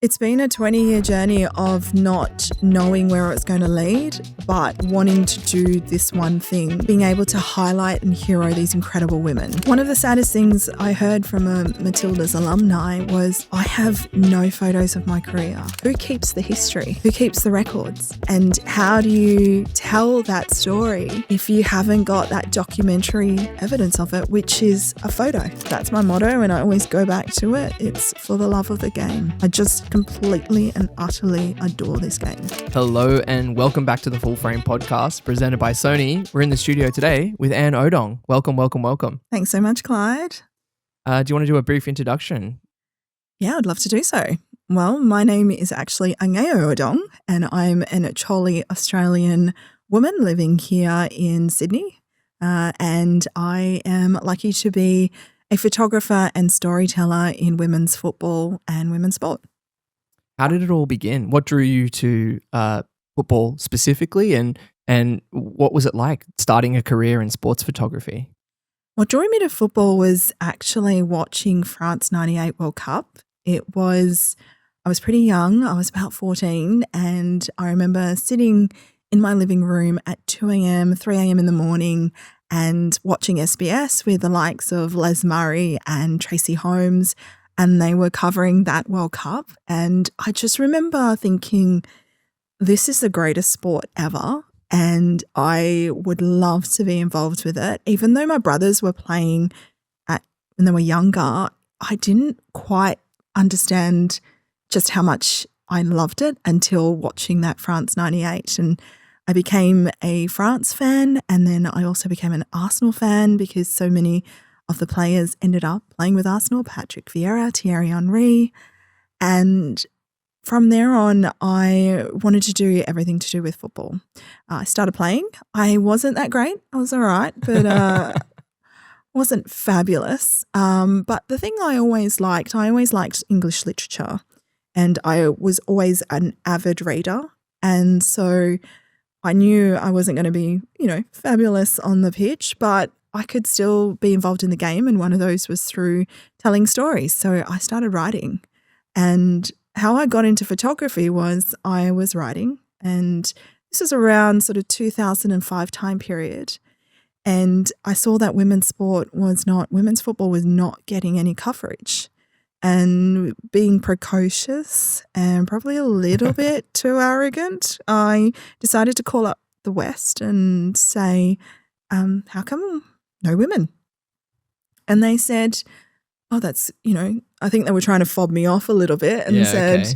It's been a 20-year journey of not knowing where it's going to lead, but wanting to do this one thing, being able to highlight and hero these incredible women. One of the saddest things I heard from a Matilda's alumni was, I have no photos of my career. Who keeps the history? Who keeps the records? And how do you tell that story if you haven't got that documentary evidence of it, which is a photo? That's my motto, and I always go back to it. It's for the love of the game. I just completely and utterly adore this game. Hello and welcome back to the Full Frame Podcast presented by Sony. We're in the studio today with Anne Odong. Welcome. Thanks so much, Clyde. Do you want to do a brief introduction? Yeah, I'd love to do so. Well, my name is actually Angeo Odong, and I'm an Acholi Australian woman living here in Sydney. And I am lucky to be a photographer and storyteller in women's football and women's sport. How did it all begin? What drew you to football specifically, and what was it like starting a career in sports photography? What drew me to football was actually watching France 98 World Cup. I was pretty young. I was about 14, and I remember sitting in my living room at 2 a.m., 3 a.m. in the morning and watching SBS with the likes of Les Murray and Tracy Holmes, and they were covering that World Cup. And I just remember thinking, this is the greatest sport ever, and I would love to be involved with it. Even though my brothers were playing when they were younger, I didn't quite understand just how much I loved it until watching that France 98. And I became a France fan, and then I also became an Arsenal fan because so many of the players ended up playing with Arsenal: Patrick Vieira, Thierry Henry. And from there on, I wanted to do everything to do with football. I started playing. I wasn't that great. I was all right, but wasn't fabulous. But the thing I always liked English literature, and I was always an avid reader. And so I knew I wasn't going to be, fabulous on the pitch, but I could still be involved in the game, and one of those was through telling stories. So I started writing, and how I got into photography was I was writing, and this was around sort of 2005 time period, and I saw that women's football was not getting any coverage. And being precocious and probably a little bit too arrogant, I decided to call up the West and say, how come no women? And they said, oh, that's, I think they were trying to fob me off a little bit and said,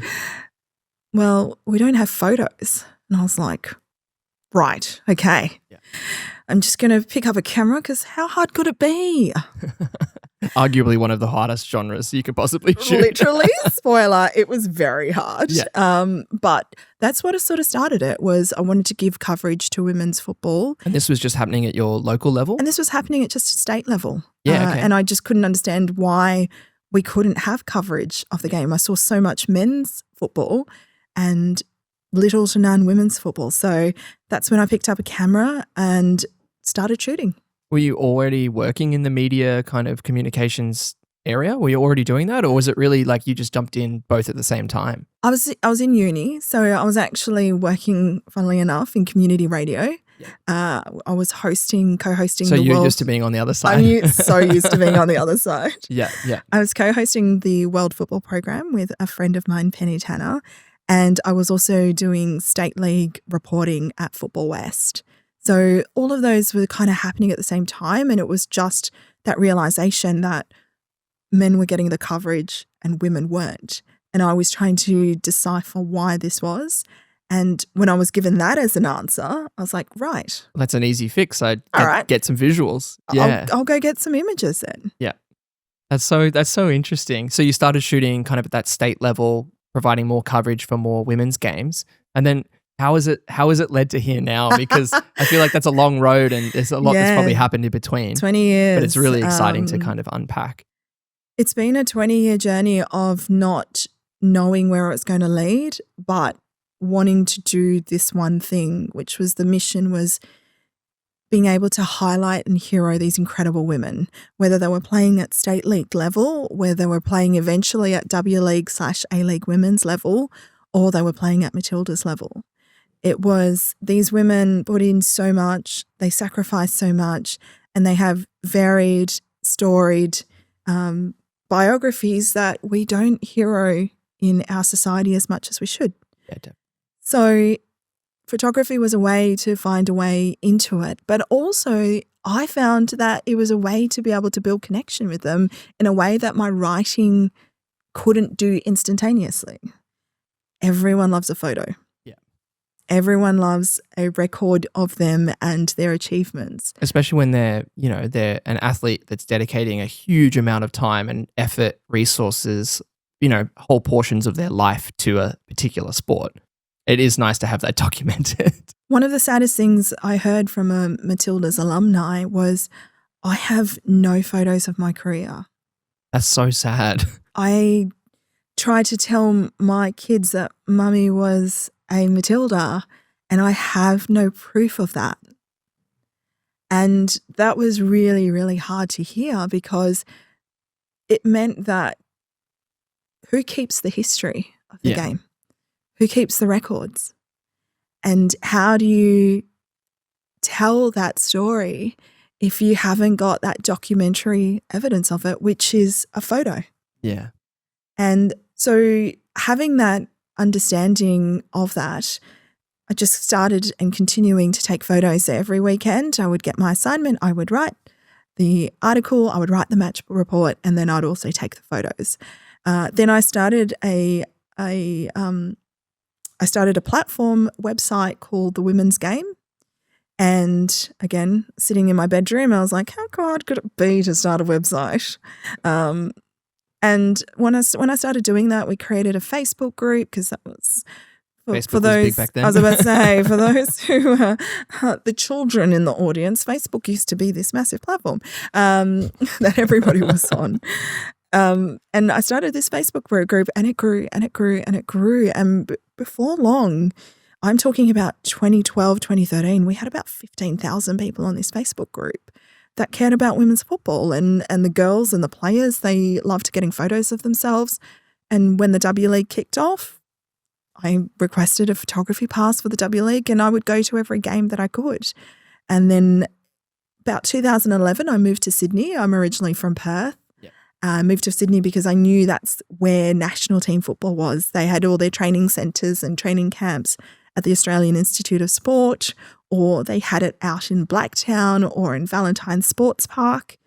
well, we don't have photos. And I was like, right, okay. Yeah. I'm just going to pick up a camera because how hard could it be? Arguably one of the hardest genres you could possibly shoot. Literally, spoiler, it was very hard. Yeah. But that's what sort of started it, was I wanted to give coverage to women's football. And this was just happening at your local level? And this was happening at just state level. Yeah, okay. And I just couldn't understand why we couldn't have coverage of the game. I saw so much men's football and little to none women's football. So that's when I picked up a camera and started shooting. Were you already working in the media kind of communications area? Were you already doing that, or was it really like you just jumped in both at the same time? I was in uni, so I was actually working, funnily enough, in community radio. Yeah. I was co-hosting. So you're used to being on the other side. I'm so used to being on the other side. Yeah. I was co-hosting the World Football Program with a friend of mine, Penny Tanner, and I was also doing state league reporting at Football West. So all of those were kind of happening at the same time, and it was just that realization that men were getting the coverage and women weren't. And I was trying to decipher why this was. And when I was given that as an answer, I was like, right. That's an easy fix. I'd get some visuals. Yeah. I'll go get some images then. Yeah. That's so interesting. So you started shooting kind of at that state level, providing more coverage for more women's games. And then how is it led to here now? Because I feel like that's a long road, and there's a lot that's probably happened in between. 20 years. But it's really exciting to kind of unpack. It's been a 20-year journey of not knowing where it's going to lead, but wanting to do this one thing, which was the mission was being able to highlight and hero these incredible women, whether they were playing at state league level, whether they were playing eventually at W League/A League women's level, or they were playing at Matilda's level. It was these women put in so much, they sacrificed so much, and they have varied, storied biographies that we don't hero in our society as much as we should. Yeah, definitely. So photography was a way to find a way into it, but also I found that it was a way to be able to build connection with them in a way that my writing couldn't do instantaneously. Everyone loves a photo. Yeah. Everyone loves a record of them and their achievements. Especially when they're an athlete that's dedicating a huge amount of time and effort, resources, whole portions of their life to a particular sport. It is nice to have that documented. One of the saddest things I heard from a Matilda's alumni was, I have no photos of my career. That's so sad. I tried to tell my kids that mummy was a Matilda and I have no proof of that. And that was really, really hard to hear because it meant that who keeps the history of the game? Who keeps the records? And how do you tell that story if you haven't got that documentary evidence of it, which is a photo? Yeah. And so having that understanding of that, I just started and continuing to take photos every weekend. I would get my assignment, I would write the article, I would write the match report, and then I'd also take the photos. Then I started a platform website called The Women's Game. And again, sitting in my bedroom, I was like, how hard could it be to start a website? And when I started doing that, we created a Facebook group because that was for those, was big back then. I was about to say, for those who are the children in the audience, Facebook used to be this massive platform that everybody was on. And I started this Facebook group and it grew and it grew and it grew. And before long, I'm talking about 2012, 2013, we had about 15,000 people on this Facebook group that cared about women's football and the girls and the players. They loved getting photos of themselves. And when the W League kicked off, I requested a photography pass for the W League and I would go to every game that I could. And then about 2011, I moved to Sydney. I'm originally from Perth. I moved to Sydney because I knew that's where national team football was. They had all their training centres and training camps at the Australian Institute of Sport, or they had it out in Blacktown or in Valentine Sports Park.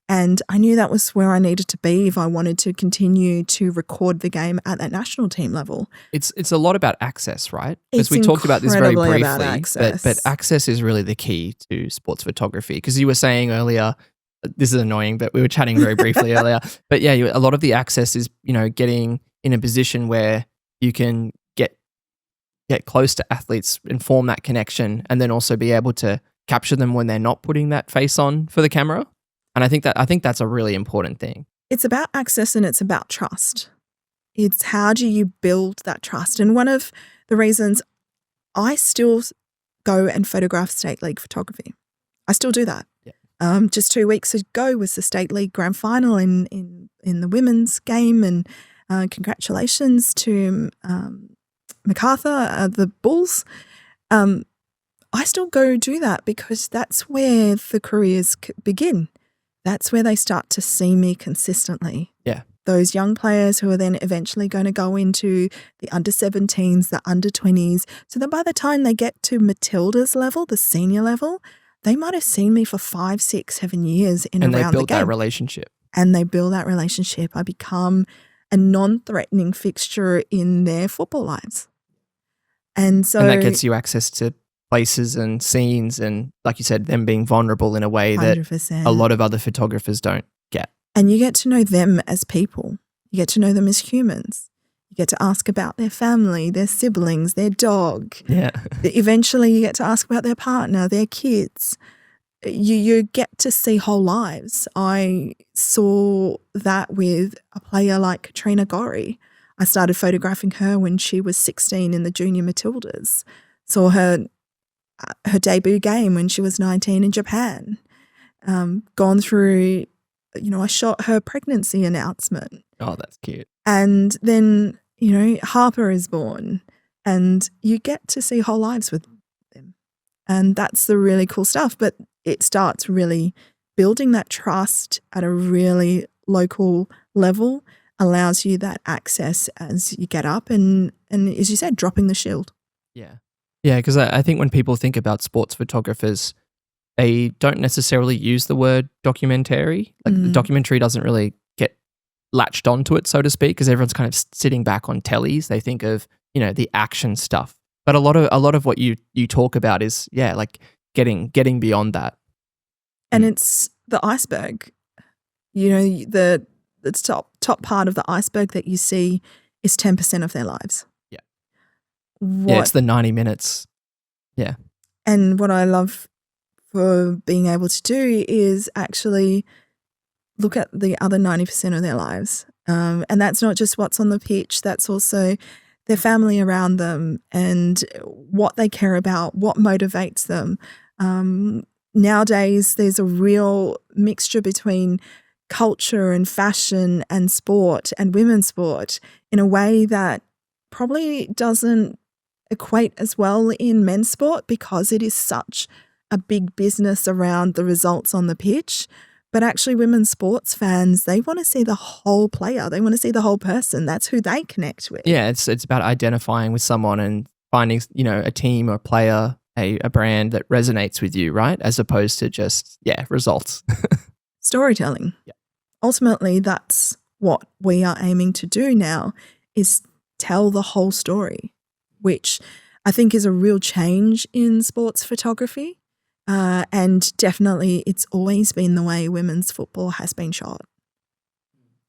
And I knew that was where I needed to be if I wanted to continue to record the game at that national team level. It's a lot about access, right? Because we talked about this very briefly, but access is really the key to sports photography. Because you were saying earlier, this is annoying, but we were chatting very briefly earlier. But yeah, a lot of the access is, getting in a position where you can get close to athletes and form that connection, and then also be able to capture them when they're not putting that face on for the camera. And I think that's a really important thing. It's about access and it's about trust. It's how do you build that trust? And one of the reasons I still go and photograph state league photography, I still do that. Yeah. Just 2 weeks ago was the state league grand final in the women's game, and congratulations to MacArthur, the Bulls. I still go do that because that's where the careers begin. That's where they start to see me consistently. Yeah. Those young players who are then eventually going to go into the under-17s, the under-20s. So that by the time they get to Matilda's level, the senior level, they might have seen me for 5, 6, 7 years in around the game. And they build that relationship. And they build that relationship. I become a non-threatening fixture in their football lives. And that gets you access to places and scenes and, like you said, them being vulnerable in a way 100%. That a lot of other photographers don't get. And you get to know them as people. You get to know them as humans. You get to ask about their family, their siblings, their dog. Yeah. Eventually you get to ask about their partner, their kids. You get to see whole lives. I saw that with a player like Katrina Gorry. I started photographing her when she was 16 in the junior Matildas. Saw her her debut game when she was 19 in Japan, gone through, I shot her pregnancy announcement. Oh, that's cute. And then, Harper is born and you get to see whole lives with them. And that's the really cool stuff. But it starts really building that trust at a really local level, allows you that access as you get up and as you said, dropping the shield. Yeah. Yeah, because I think when people think about sports photographers, they don't necessarily use the word documentary. Like the documentary doesn't really get latched onto it, so to speak, because everyone's kind of sitting back on tellies. They think of, the action stuff. But a lot of what you talk about is, like getting beyond that. And it's the iceberg. The top part of the iceberg that you see is 10% of their lives. Yeah. It's the 90 minutes. Yeah. And what I love for being able to do is actually look at the other 90% of their lives. And that's not just what's on the pitch, that's also their family around them and what they care about, what motivates them. Nowadays, there's a real mixture between culture and fashion and sport and women's sport in a way that probably doesn't equate as well in men's sport because it is such a big business around the results on the pitch. But actually women's sports fans, they want to see the whole player. They want to see the whole person. That's who they connect with. Yeah, it's about identifying with someone and finding, a team or a player, a brand that resonates with you, right? As opposed to just, results. Storytelling. Yeah. Ultimately, that's what we are aiming to do now is tell the whole story, which I think is a real change in sports photography. And definitely it's always been the way women's football has been shot.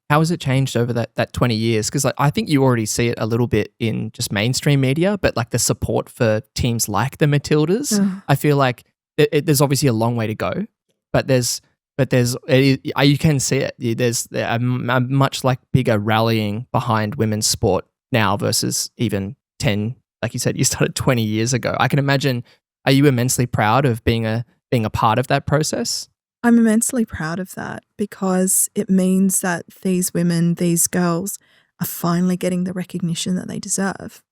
How has it changed over that 20 years? Because I think you already see it a little bit in just mainstream media, but the support for teams like the Matildas, I feel like there's obviously a long way to go, but you can see it. There's a much bigger rallying behind women's sport now versus even 10, like you said, you started 20 years ago. I can imagine. Are you immensely proud of being a part of that process? I'm immensely proud of that because it means that these women, these girls are finally getting the recognition that they deserve.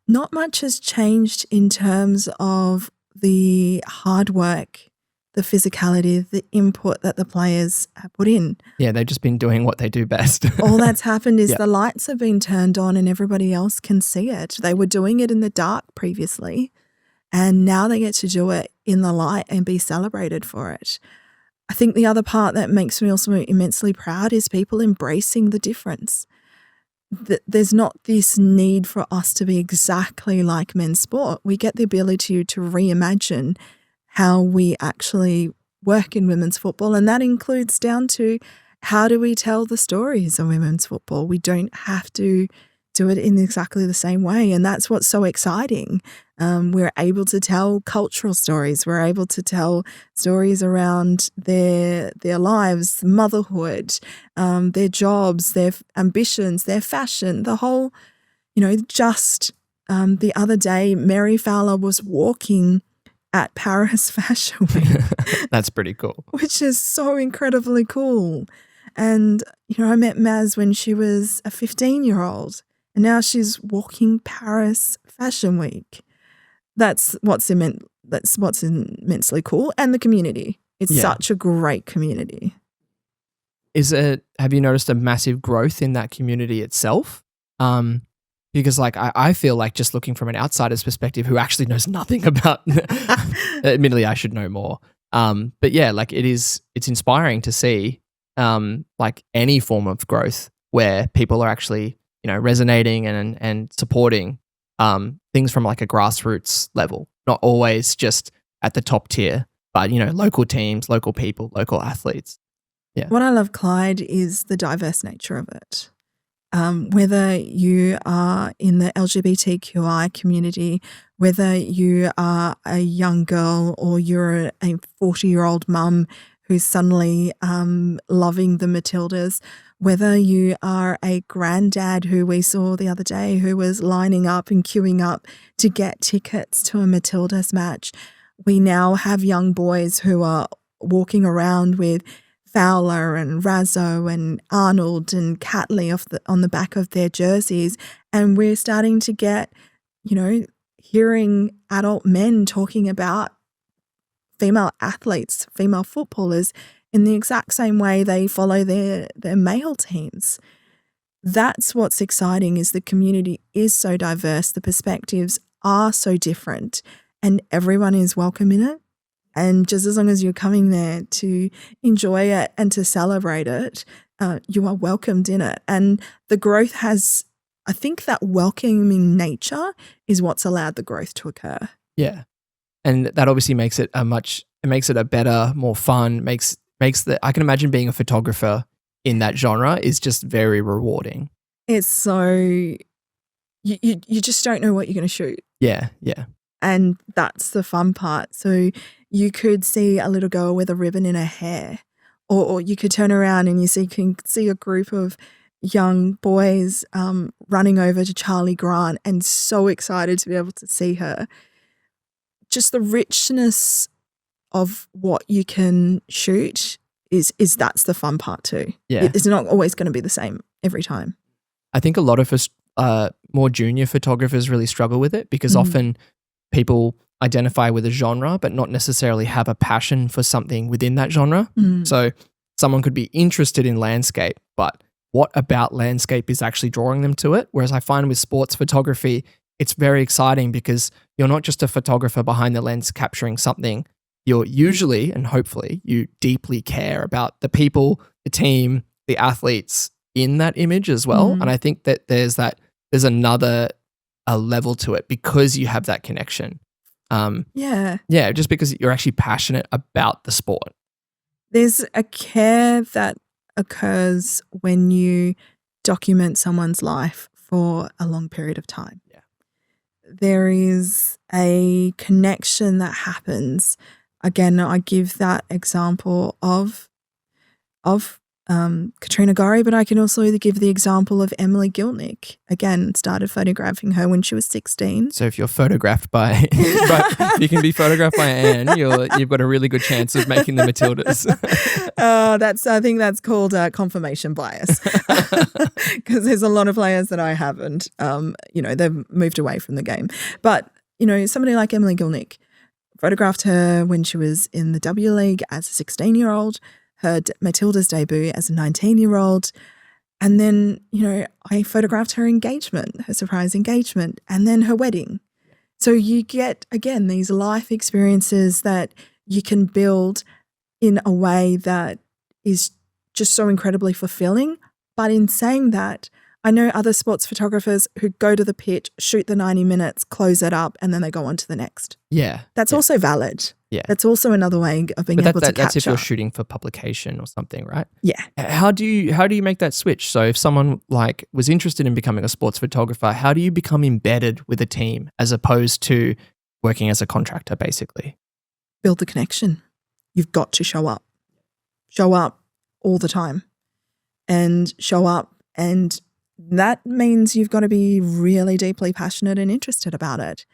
Not much has changed in terms of the hard work, the physicality, the input that the players have put in. Yeah, they've just been doing what they do best. All that's happened is the lights have been turned on and everybody else can see it. They were doing it in the dark previously. And now they get to do it in the light and be celebrated for it. I think the other part that makes me also immensely proud is people embracing the difference. There's not this need for us to be exactly like men's sport. We get the ability to reimagine how we actually work in women's football. And that includes down to how do we tell the stories of women's football? We don't have to do it in exactly the same way. And that's what's so exciting. We're able to tell cultural stories. We're able to tell stories around their lives, motherhood, their jobs, their ambitions, their fashion, the whole, just the other day, Mary Fowler was walking at Paris Fashion Week. That's pretty cool. Which is so incredibly cool. And, I met Maz when she was a 15-year-old. And now she's walking Paris Fashion Week. That's what's immensely cool. And the community. It's such a great community. Have you noticed a massive growth in that community itself? Because I feel like just looking from an outsider's perspective who actually knows nothing about, admittedly I should know more. But yeah, it's inspiring to see any form of growth where people are actually resonating and supporting things from a grassroots level, not always just at the top tier, but local teams, local people, local athletes. Yeah. What I love, Clyde, is the diverse nature of it. Whether you are in the LGBTQI community, whether you are a young girl or you're a 40-year-old mum who's suddenly loving the Matildas, whether you are a granddad who we saw the other day who was lining up and queuing up to get tickets to a Matildas match. We now have young boys who are walking around with Fowler and Razzo and Arnold and Catley on the back of their jerseys. And we're starting to get, hearing adult men talking about female athletes, female footballers, in the exact same way they follow their male teams. That's what's exciting, is the community is so diverse, the perspectives are so different, and everyone is welcome in it. And just as long as you're coming there to enjoy it and to celebrate it, you are welcomed in it. And the growth I think that welcoming nature is what's allowed the growth to occur. Yeah. And that obviously makes it a better, more fun, I can imagine being a photographer in that genre is just very rewarding. It's so, you just don't know what you're going to shoot. Yeah, yeah. And that's the fun part. So you could see a little girl with a ribbon in her hair, or you could turn around and you can see a group of young boys running over to Charlie Grant and so excited to be able to see her. Just the richness of what you can shoot is that's the fun part too. Yeah. It's not always going to be the same every time. I think a lot of us more junior photographers really struggle with it because often people identify with a genre but not necessarily have a passion for something within that genre. So someone could be interested in landscape, but what about landscape is actually drawing them to it? Whereas I find with sports photography, it's very exciting because you're not just a photographer behind the lens capturing something. You're usually, and hopefully, you deeply care about the people, the team, the athletes in that image as well. And I think that there's another level to it because you have that connection. Yeah, just because you're actually passionate about the sport. There's a care that occurs when you document someone's life for a long period of time. Yeah. There is a connection that happens. Again, I give that example of Katrina Gorry, but I can also give the example of Emily Gilnick. Again, started photographing her when she was 16. So if you're photographed by, you can be photographed by Anne, you've got a really good chance of making the Matildas. I think that's called confirmation bias, because there's a lot of players that I haven't. They've moved away from the game. But somebody like Emily Gilnick, photographed her when she was in the W League as a 16-year-old. Her Matilda's debut as a 19-year-old. And then, I photographed her engagement, her surprise engagement, and then her wedding. So you get, again, these life experiences that you can build in a way that is just so incredibly fulfilling. But in saying that, I know other sports photographers who go to the pitch, shoot the 90 minutes, close it up, and then they go on to the next. Yeah. That's also valid. Yeah. That's also another way of being able to capture. That's if you're shooting for publication or something, right? Yeah. How do you make that switch? So if someone was interested in becoming a sports photographer, how do you become embedded with a team as opposed to working as a contractor, basically? Build the connection. You've got to show up. Show up all the time. And show up, and that means you've got to be really deeply passionate and interested about it.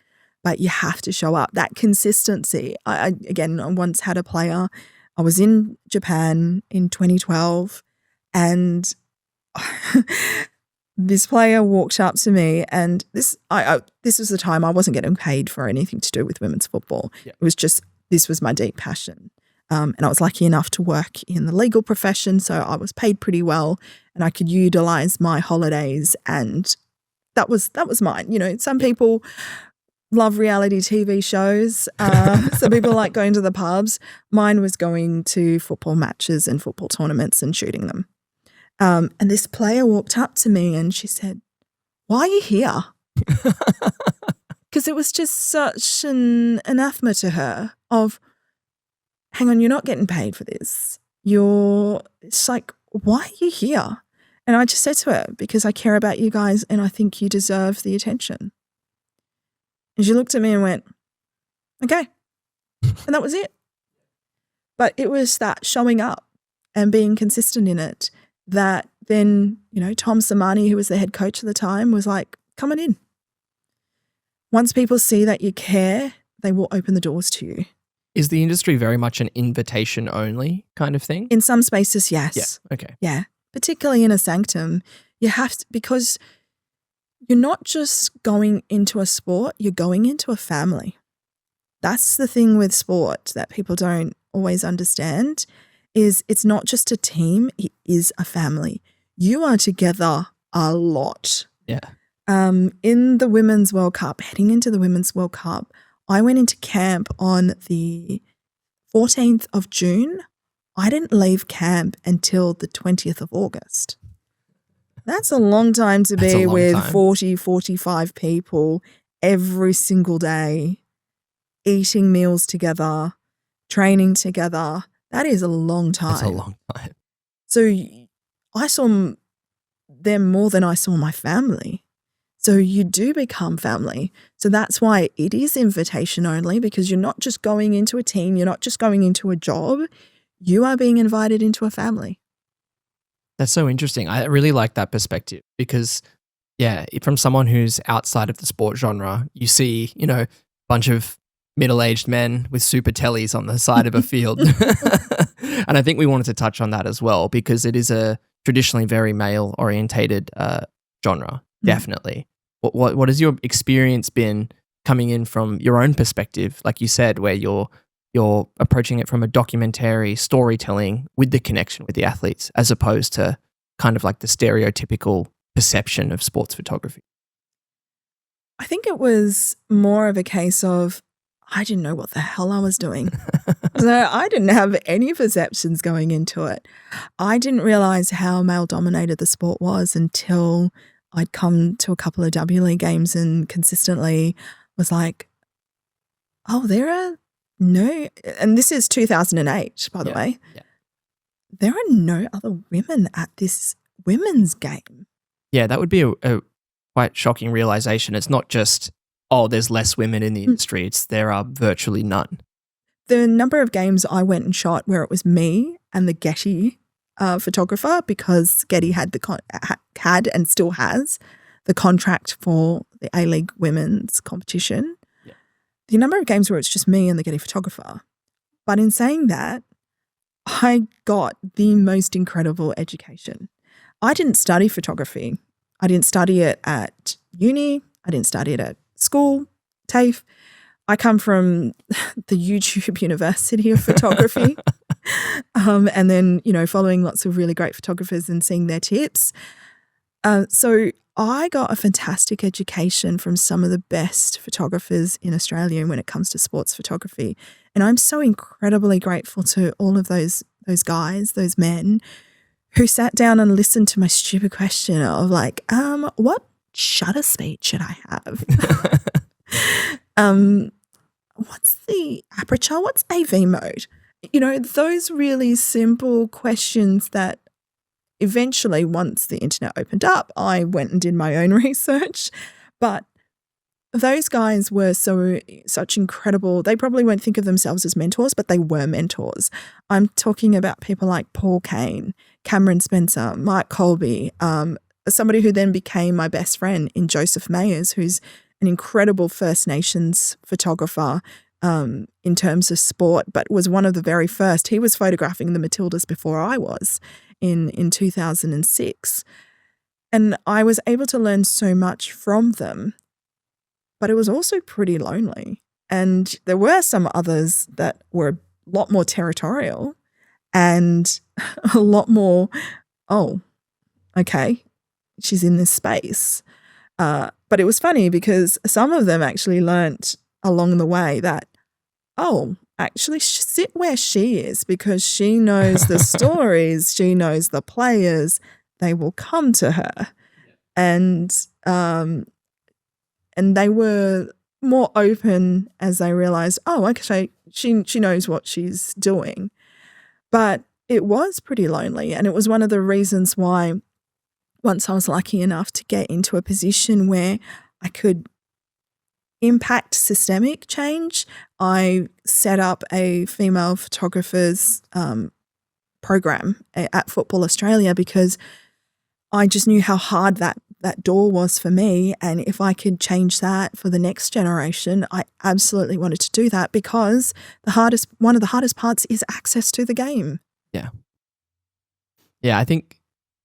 But you have to show up. That consistency. I once had a player. I was in Japan in 2012, and this player walked up to me, and this was the time I wasn't getting paid for anything to do with women's football. Yeah. It was just, this was my deep passion. And I was lucky enough to work in the legal profession, so I was paid pretty well and I could utilize my holidays, and that was mine. Some people love reality TV shows. Some people like going to the pubs. Mine was going to football matches and football tournaments and shooting them. And this player walked up to me and she said, "Why are you here?" Because it was just such an anathema to her of, hang on, you're not getting paid for this. It's like, why are you here? And I just said to her, because I care about you guys and I think you deserve the attention. And she looked at me and went, okay. And that was it. But it was that showing up and being consistent in it that then, Tom Samani, who was the head coach at the time, was like, come on in. Once people see that you care, they will open the doors to you. Is the industry very much an invitation only kind of thing? In some spaces, yes. Yeah. Okay. Yeah. Particularly in a sanctum, you have to, because you're not just going into a sport, you're going into a family. That's the thing with sport that people don't always understand, is it's not just a team, it is a family. You are together a lot. Yeah. In the Women's World Cup, heading into the Women's World Cup, I went into camp on the 14th of June. I didn't leave camp until the 20th of August. That's a long time to be with 40, 45 people every single day, eating meals together, training together. That is a long time. That's a long time. So I saw them more than I saw my family. So you do become family. So that's why it is invitation only, because you're not just going into a team, you're not just going into a job, you are being invited into a family. That's so interesting. I really like that perspective because, yeah, from someone who's outside of the sport genre, you see, a bunch of middle-aged men with super tellies on the side of a field. And I think we wanted to touch on that as well because it is a traditionally very male-orientated genre, definitely. What has your experience been coming in from your own perspective, like you said, where you're approaching it from a documentary storytelling with the connection with the athletes as opposed to kind of like the stereotypical perception of sports photography? I think it was more of a case of I didn't know what the hell I was doing. So I didn't have any perceptions going into it. I didn't realize how male-dominated the sport was until I'd come to a couple of W League games and consistently was like, oh, there are no, and this is 2008, by the way. Yeah. There are no other women at this women's game. Yeah, that would be a quite shocking realization. It's not just, oh, there's less women in the industry. It's there are virtually none. The number of games I went and shot where it was me and the Getty photographer, because Getty had had and still has the contract for the A-League women's competition. The number of games where it's just me and the Getty photographer. But in saying that, I got the most incredible education. I didn't study photography. I didn't study it at uni. I didn't study it at school, TAFE. I come from the YouTube University of Photography. And then, following lots of really great photographers and seeing their tips. So I got a fantastic education from some of the best photographers in Australia when it comes to sports photography. And I'm so incredibly grateful to all of those guys, those men who sat down and listened to my stupid question of like, what shutter speed should I have? What's the aperture? What's AV mode? Those really simple questions that eventually, once the internet opened up, I went and did my own research. But those guys were such incredible. They probably won't think of themselves as mentors, but they were mentors. I'm talking about people like Paul Kane, Cameron Spencer, Mike Colby, somebody who then became my best friend in Joseph Mayers, who's an incredible First Nations photographer in terms of sport, but was one of the very first. He was photographing the Matildas before I was in 2006. And I was able to learn so much from them, but it was also pretty lonely. And there were some others that were a lot more territorial and a lot more, oh, okay, she's in this space. But it was funny because some of them actually learnt along the way that, oh, actually sit where she is because she knows the stories, she knows the players, they will come to her. And they were more open as they realised, oh, okay, she knows what she's doing. But it was pretty lonely, and it was one of the reasons why once I was lucky enough to get into a position where I could impact systemic change, I set up a female photographers program at Football Australia because I just knew how hard that door was for me. And if I could change that for the next generation, I absolutely wanted to do that because one of the hardest parts is access to the game. Yeah. Yeah, I think,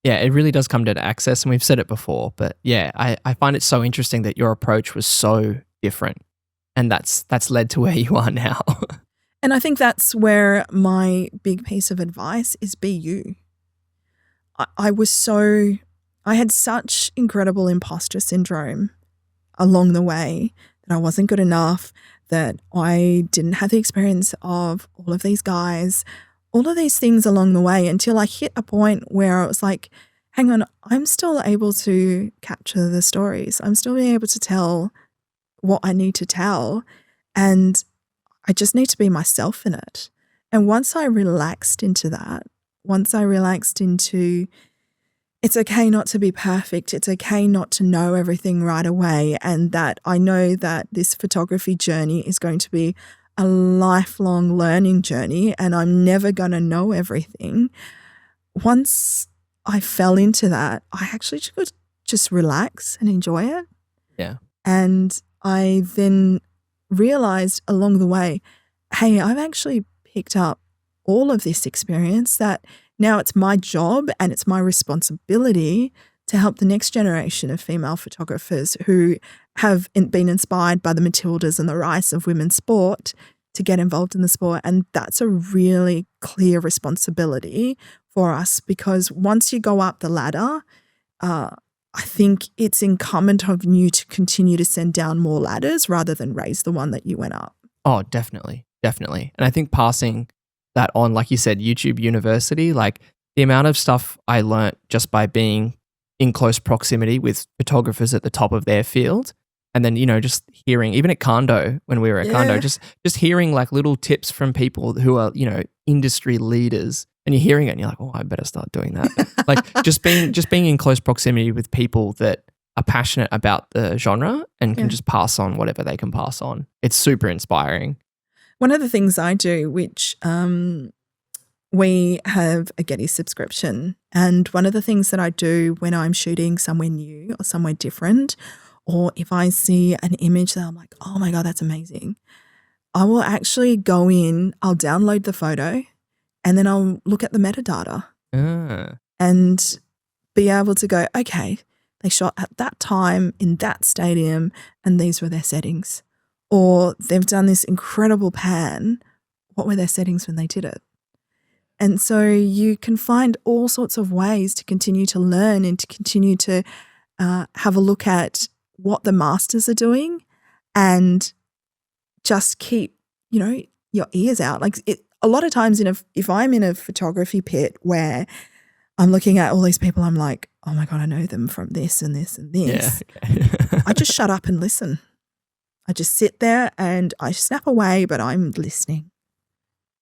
it really does come to access, and we've said it before, but yeah, I find it so interesting that your approach was so different, and that's led to where you are now. And I think that's where my big piece of advice is be you. I had such incredible imposter syndrome along the way that I wasn't good enough, that I didn't have the experience of all of these guys, all of these things along the way, until I hit a point where I was like, hang on, I'm still able to capture the stories. I'm still being able to tell what I need to tell, and I just need to be myself in it. And once I relaxed into that, it's okay not to be perfect. It's okay not to know everything right away. And that I know that this photography journey is going to be a lifelong learning journey, and I'm never going to know everything. Once I fell into that, I actually could just relax and enjoy it. Yeah. And I then realized along the way, hey, I've actually picked up all of this experience, that now it's my job and it's my responsibility to help the next generation of female photographers who have been inspired by the Matildas and the rise of women's sport to get involved in the sport. And that's a really clear responsibility for us, because once you go up the ladder, I think it's incumbent on you to continue to send down more ladders rather than raise the one that you went up. Oh, definitely. Definitely. And I think passing that on, like you said, YouTube University, like the amount of stuff I learnt just by being in close proximity with photographers at the top of their field. And then, just hearing, even at Kando, when we were at Kando, just hearing like little tips from people who are, industry leaders, and you're hearing it and you're like, oh, I better start doing that. Like just being in close proximity with people that are passionate about the genre and can just pass on whatever they can pass on. It's super inspiring. One of the things I do, which we have a Getty subscription, and one of the things that I do when I'm shooting somewhere new or somewhere different, or if I see an image that I'm like, oh my God, that's amazing, I will actually go in, I'll download the photo, and then I'll look at the metadata and be able to go, okay, they shot at that time in that stadium and these were their settings. Or they've done this incredible pan. What were their settings when they did it? And so you can find all sorts of ways to continue to learn and to continue to have a look at what the masters are doing, and just keep, your ears out. Like a lot of times if I'm in a photography pit where I'm looking at all these people, I'm like, oh my God, I know them from this and this and this. Yeah, okay. I just shut up and listen. I just sit there and I snap away, but I'm listening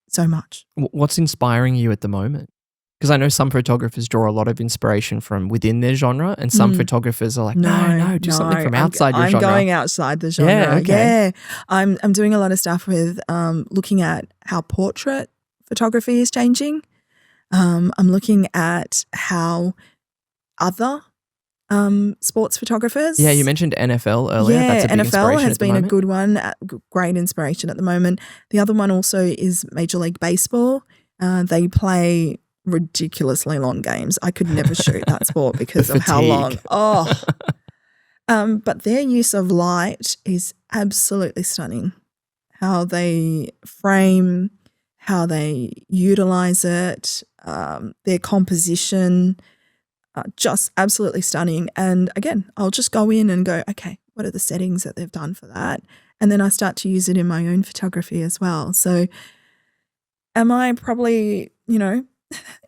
so much. What's inspiring you at the moment? Because I know some photographers draw a lot of inspiration from within their genre, and some photographers are like, no, do something from outside your genre. I'm going outside the genre. Yeah, okay. Yeah. I'm doing a lot of stuff with looking at how portrait photography is changing. I'm looking at how other sports photographers. Yeah, you mentioned NFL earlier. Yeah, that's a big NFL has been a moment. good one, great inspiration at the moment. The other one also is Major League Baseball. They play ridiculously long games. I could never shoot that sport because of how long. Oh, but their use of light is absolutely stunning. How they frame, how they utilize it, their composition. Just absolutely stunning. And again, I'll just go in and go, okay, what are the settings that they've done for that? And then I start to use it in my own photography as well. So am I probably,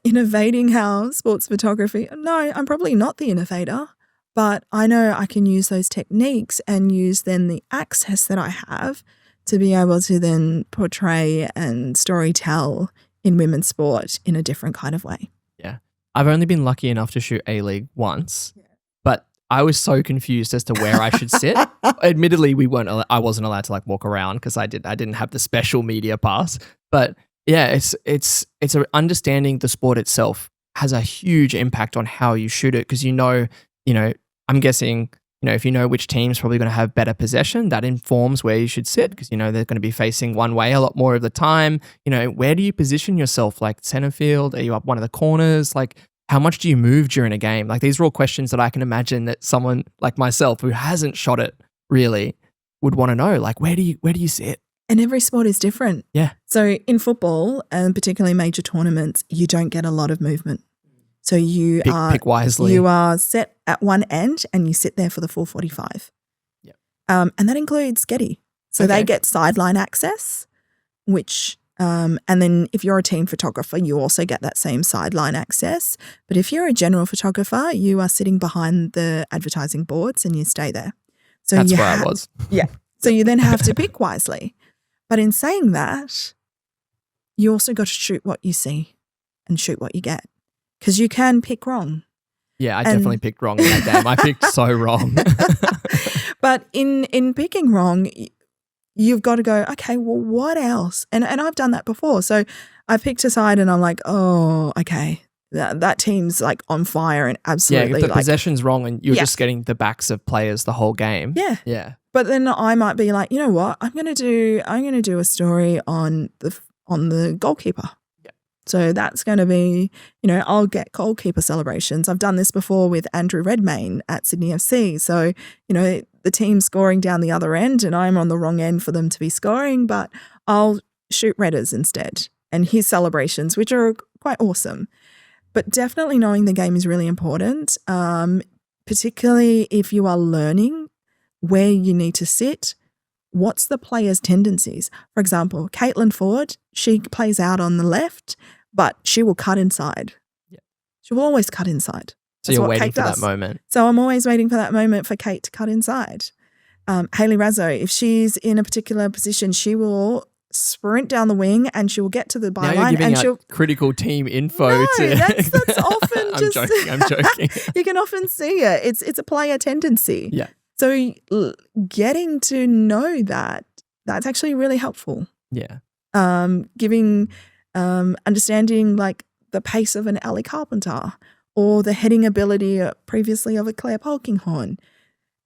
innovating how sports photography? No, I'm probably not the innovator, but I know I can use those techniques and use then the access that I have to be able to then portray and storytell in women's sport in a different kind of way. Yeah. I've only been lucky enough to shoot A-League once, but I was so confused as to where I should sit. Admittedly, I wasn't allowed to like walk around because I didn't have the special media pass. But yeah, it's understanding the sport itself has a huge impact on how you shoot it because I'm guessing, if you know which team's probably going to have better possession, that informs where you should sit because they're going to be facing one way a lot more of the time. Where do you position yourself? Like center field? Are you up one of the corners? Like how much do you move during a game? Like these are all questions that I can imagine that someone like myself who hasn't shot it really would want to know. Like where do you sit? And every sport is different. Yeah. So in football, and particularly major tournaments, you don't get a lot of movement. So you pick wisely. You are set at one end and you sit there for the full 45. Yeah. And that includes Getty. So they get sideline access, which and then if you're a team photographer, you also get that same sideline access. But if you're a general photographer, you are sitting behind the advertising boards and you stay there. So that's where I was. Yeah. So you then have to pick wisely. But in saying that, you also got to shoot what you see and shoot what you get because you can pick wrong. Yeah, I definitely picked wrong in that game. I picked so wrong. But in picking wrong, you've got to go, okay, well, what else? And I've done that before. So I picked a side and I'm like, oh, okay, that team's like on fire and absolutely. Yeah, if the possession's wrong and you're just getting the backs of players the whole game. Yeah. Yeah. But then I might be like, you know what? I'm gonna do a story on the goalkeeper. Yeah. So that's going to be, I'll get goalkeeper celebrations. I've done this before with Andrew Redmayne at Sydney FC. So, the team's scoring down the other end and I'm on the wrong end for them to be scoring, but I'll shoot Redders instead and his celebrations, which are quite awesome. But definitely knowing the game is really important, particularly if you are learning where you need to sit. What's the player's tendencies? For example, Caitlin Ford, she plays out on the left, but she will cut inside. Yeah. She will always cut inside. So you're waiting for that moment. So I'm always waiting for that moment for Kate to cut inside. Hayley Razzo, if she's in a particular position, she will sprint down the wing and she will get to the byline. Now you're giving and out critical team info. No, that's often I'm joking. You can often see it. It's a player tendency. Yeah. So getting to know that's actually really helpful. Yeah. Giving understanding like the pace of an Ali Carpenter or the heading ability previously of a Claire Polkinghorn.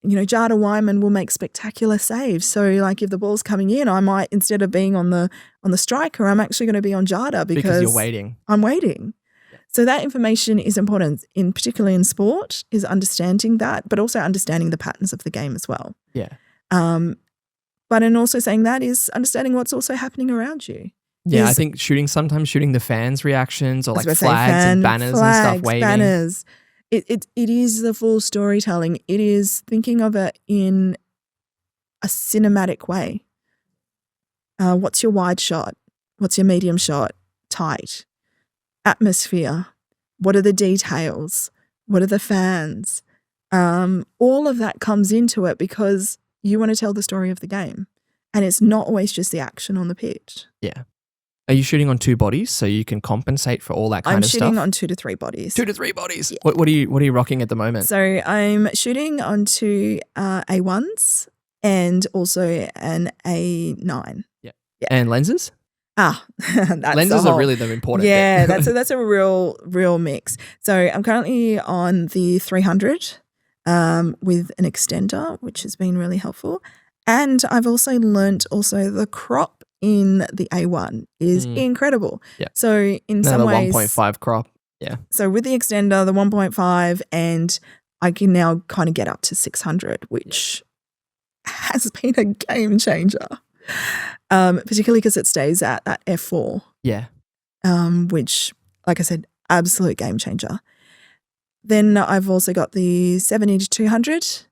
Jada Wyman will make spectacular saves. So like if the ball's coming in, I might, instead of being on the striker, I'm actually going to be on Jada because you're waiting. I'm waiting. So that information is important, particularly in sport, is understanding that, but also understanding the patterns of the game as well. Yeah. But in also saying that is understanding what's also happening around you. Yeah, I think sometimes shooting the fans' reactions or like flags and banners and stuff waving. Banners. It is the full storytelling. It is thinking of it in a cinematic way. What's your wide shot? What's your medium shot? Tight. Atmosphere. What are the details? What are the fans? All of that comes into it because you want to tell the story of the game. And it's not always just the action on the pitch. Yeah. Are you shooting on two bodies so you can compensate for all that kind of stuff? I'm shooting on 2 to 3 bodies. 2 to 3 bodies. Yeah. What are you rocking at the moment? So I'm shooting on 2 A1s and also an A9. Yeah. And lenses? That's lenses are really the important bit. that's a real mix. So I'm currently on the 300 with an extender, which has been really helpful. And I've also learnt the crop in the A1 is incredible. Yeah. So in some ways, 1.5 crop. Yeah. So with the extender, the 1.5, and I can now kind of get up to 600, which has been a game changer. Particularly because it stays at that f4. Yeah. Which, like I said, absolute game changer. Then I've also got the 70 to 200,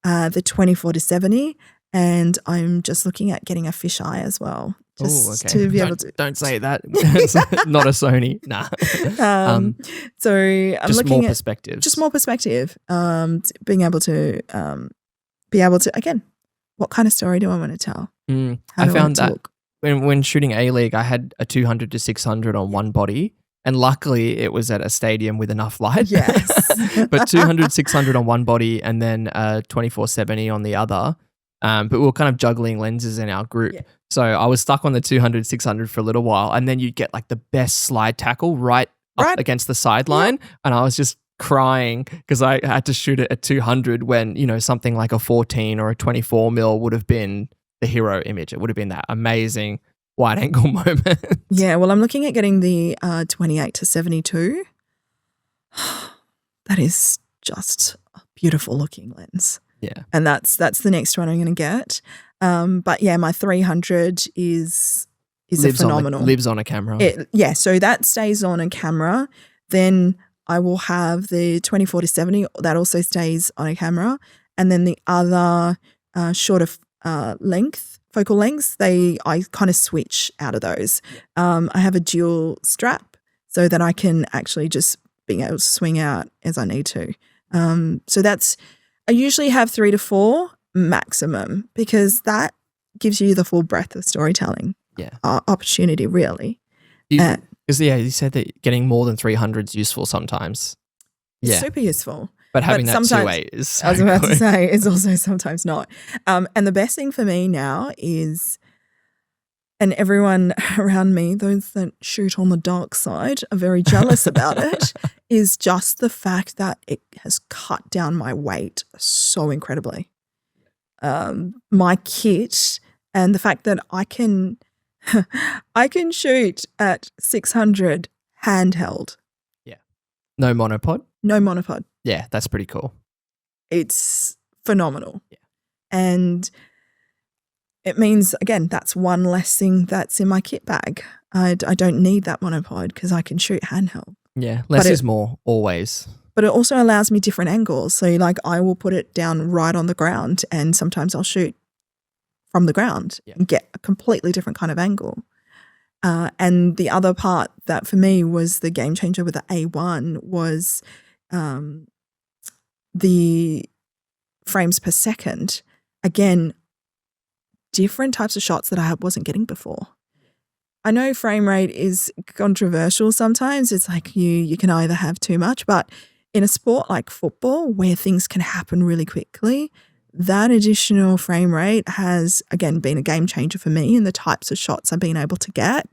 the 24 to 70, and I'm just looking at getting a fisheye as well. Just to be able to. Don't say that. It's not a Sony. Nah. So I'm just looking more at perspectives. just more perspective. Being able to again, what kind of story do I want to tell? I found that when shooting A-League, I had a 200 to 600 on one body, And luckily it was at a stadium with enough light. Yes. But 200, 600 on one body and then 2470 on the other. But we were kind of juggling lenses in our group. Yeah. So I was stuck on the 200, 600 for a little while. And then you'd get like the best slide tackle right up against the sideline. Yeah. And I was just crying because I had to shoot it at 200 when, you know, something like a 14 or a 24 mil would have been the hero image. It would have been that amazing wide angle moment. Yeah, well, I'm looking at getting the 28 to 72. That is just a beautiful looking lens. Yeah. And that's the next one I'm going to get. But yeah, my 300 is phenomenal. Lives on a camera. So that stays on a camera. Then I will have the 24 to 70. That also stays on a camera. And then the other shorter focal lengths, I kind of switch out of those. I have a dual strap so that I can actually just being able to swing out as I need to. So I usually have 3 to 4 maximum because that gives you the full breadth of storytelling opportunity, really. Because you said that getting more than 300 is useful sometimes. It's super useful. But having that 2.8 is so I was about to say, it's also sometimes not. And the best thing for me now is, and everyone around me, those that shoot on the dark side are very jealous about it, is just the fact that it has cut down my weight so incredibly. My kit and the fact that I can shoot at 600 handheld. Yeah. No monopod? No monopod. Yeah, that's pretty cool. It's phenomenal. Yeah. And it means, again, that's one less thing that's in my kit bag. I don't need that monopod because I can shoot handheld. Yeah, less is more, always. But it also allows me different angles. So, like, I will put it down right on the ground and sometimes I'll shoot from the ground and get a completely different kind of angle. And the other part that for me was the game changer with the A1 was the frames per second. Again, different types of shots that I wasn't getting before. I know frame rate is controversial sometimes. It's like you can either have too much, but in a sport like football where things can happen really quickly, that additional frame rate has, again, been a game changer for me in the types of shots I've been able to get,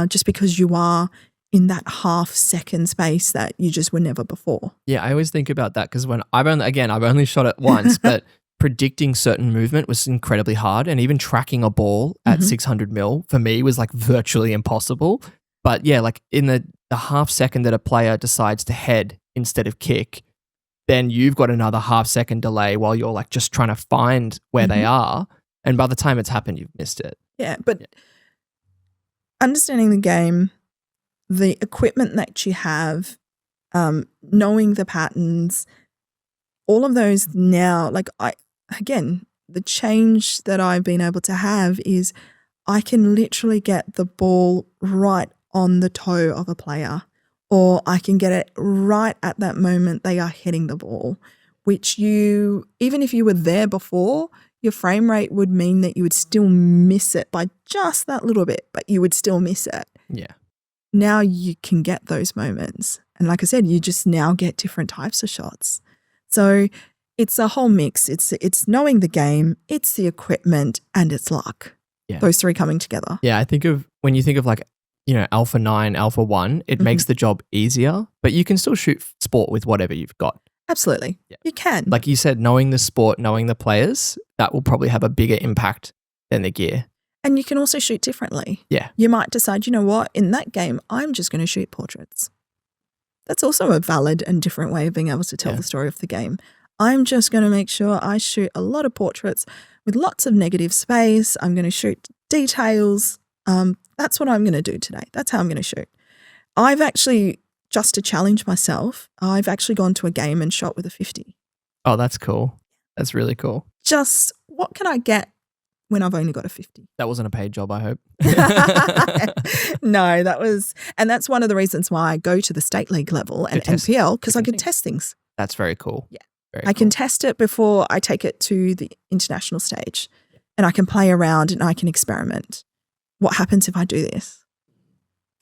just because you are in that half-second space that you just were never before. Yeah, I always think about that because when I've only shot it once, but predicting certain movement was incredibly hard, and even tracking a ball at 600 mil for me was like virtually impossible. But yeah, like in the half second that a player decides to head instead of kick, then you've got another half second delay while you're like just trying to find where they are. And by the time it's happened, you've missed it. Yeah, but understanding the game, the equipment that you have, knowing the patterns, all of those now, like the change that I've been able to have is I can literally get the ball right on the toe of a player, or I can get it right at that moment they are hitting the ball, which even if you were there before, your frame rate would mean that you would still miss it by just that little bit, but you would still miss it. Yeah. Now you can get those moments. And like I said, you just now get different types of shots. So it's a whole mix. It's knowing the game, it's the equipment, and it's luck. Yeah. Those three coming together. Yeah, when you think of like, Alpha 9, Alpha 1, it makes the job easier, but you can still shoot sport with whatever you've got. Absolutely. Yeah. You can. Like you said, knowing the sport, knowing the players, that will probably have a bigger impact than the gear. And you can also shoot differently. Yeah. You might decide, you know what, in that game, I'm just going to shoot portraits. That's also a valid and different way of being able to tell the story of the game. I'm just going to make sure I shoot a lot of portraits with lots of negative space. I'm going to shoot details. That's what I'm going to do today. That's how I'm going to shoot. I've actually, just to challenge myself, I've actually gone to a game and shot with a 50. Oh, that's cool. That's really cool. Just what can I get when I've only got a 50? That wasn't a paid job, I hope. No, and that's one of the reasons why I go to the state league level and NPL, because I can test things. That's very cool. Yeah. Very I can test it before I take it to the international stage, and I can play around and I can experiment. What happens if I do this?